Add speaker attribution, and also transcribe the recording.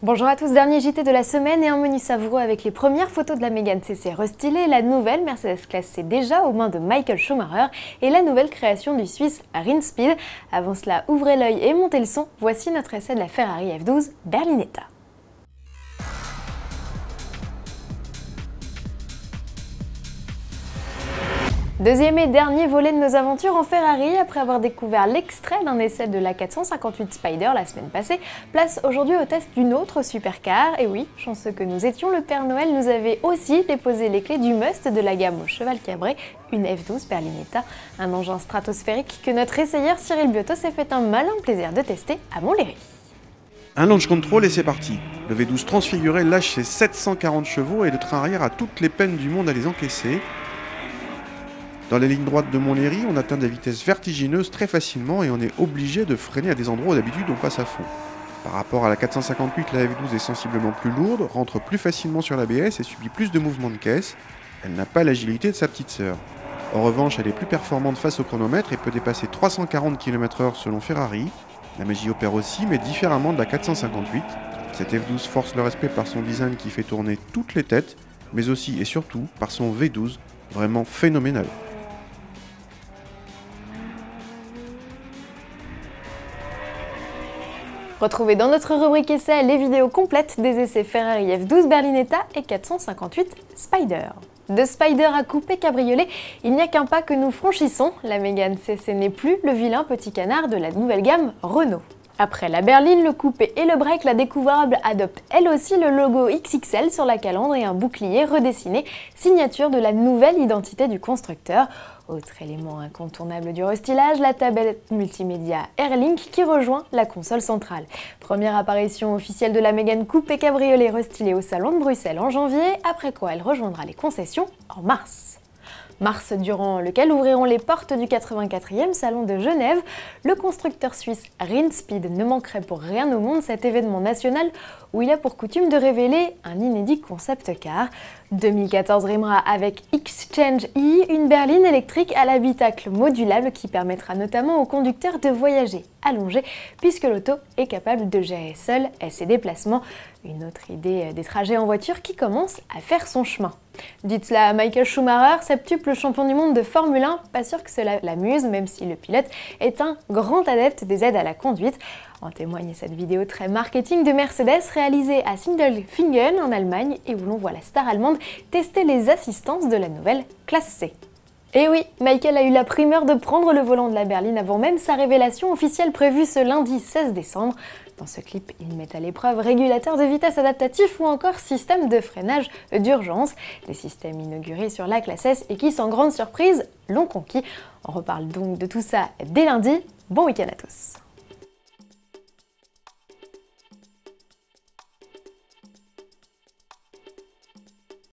Speaker 1: Bonjour à tous, dernier JT de la semaine et un menu savoureux avec les premières photos de la Mégane CC restylée, la nouvelle Mercedes classe C déjà aux mains de Michael Schumacher et la nouvelle création du Suisse Rinspeed. Avant cela, ouvrez l'œil et montez le son, voici notre essai de la Ferrari F12 Berlinetta. Deuxième et dernier volet de nos aventures en Ferrari, après avoir découvert l'extrait d'un essai de la 458 Spider la semaine passée, place aujourd'hui au test d'une autre supercar. Et oui, chanceux que nous étions, le Père Noël nous avait aussi déposé les clés du must de la gamme au cheval cabré, une F12 Berlinetta, un engin stratosphérique que notre essayeur Cyril Biotto s'est fait un malin plaisir de tester à Montlhéry.
Speaker 2: Un launch control et c'est parti. Le V12 transfiguré lâche ses 740 chevaux et le train arrière a toutes les peines du monde à les encaisser. Dans les lignes droites de Montlhéry, on atteint des vitesses vertigineuses très facilement et on est obligé de freiner à des endroits où d'habitude on passe à fond. Par rapport à la 458, la F12 est sensiblement plus lourde, rentre plus facilement sur l'ABS et subit plus de mouvements de caisse. Elle n'a pas l'agilité de sa petite sœur. En revanche, elle est plus performante face au chronomètre et peut dépasser 340 km/h selon Ferrari. La magie opère aussi, mais différemment de la 458. Cette F12 force le respect par son design qui fait tourner toutes les têtes, mais aussi et surtout par son V12, vraiment phénoménal.
Speaker 1: Retrouvez dans notre rubrique essai les vidéos complètes des essais Ferrari F12 Berlinetta et 458 Spider. De Spider à coupé cabriolet, il n'y a qu'un pas que nous franchissons. La Mégane CC n'est plus le vilain petit canard de la nouvelle gamme Renault. Après la berline, le coupé et le break, la découvrable adopte elle aussi le logo XXL sur la calandre et un bouclier redessiné, signature de la nouvelle identité du constructeur. Autre élément incontournable du restylage, la tablette multimédia Airlink qui rejoint la console centrale. Première apparition officielle de la Mégane coupé cabriolet restylée au salon de Bruxelles en janvier, après quoi elle rejoindra les concessions en mars. Mars durant lequel ouvriront les portes du 84e salon de Genève, le constructeur suisse Rinspeed ne manquerait pour rien au monde cet événement national où il a pour coutume de révéler un inédit concept car. 2014 rimera avec Exchange E, une berline électrique à l'habitacle modulable qui permettra notamment aux conducteurs de voyager allongé puisque l'auto est capable de gérer seule ses déplacements. Une autre idée des trajets en voiture qui commence à faire son chemin. Dites cela à Michael Schumacher, septuple champion du monde de Formule 1, pas sûr que cela l'amuse même si le pilote est un grand adepte des aides à la conduite. En témoigne cette vidéo très marketing de Mercedes réalisée à Sindelfingen en Allemagne et où l'on voit la star allemande tester les assistances de la nouvelle classe C. Et oui, Michael a eu la primeur de prendre le volant de la berline avant même sa révélation officielle prévue ce lundi 16 décembre. Dans ce clip, il met à l'épreuve régulateur de vitesse adaptatif ou encore système de freinage d'urgence, des systèmes inaugurés sur la classe S et qui, sans grande surprise, l'ont conquis. On reparle donc de tout ça dès lundi. Bon week-end à tous.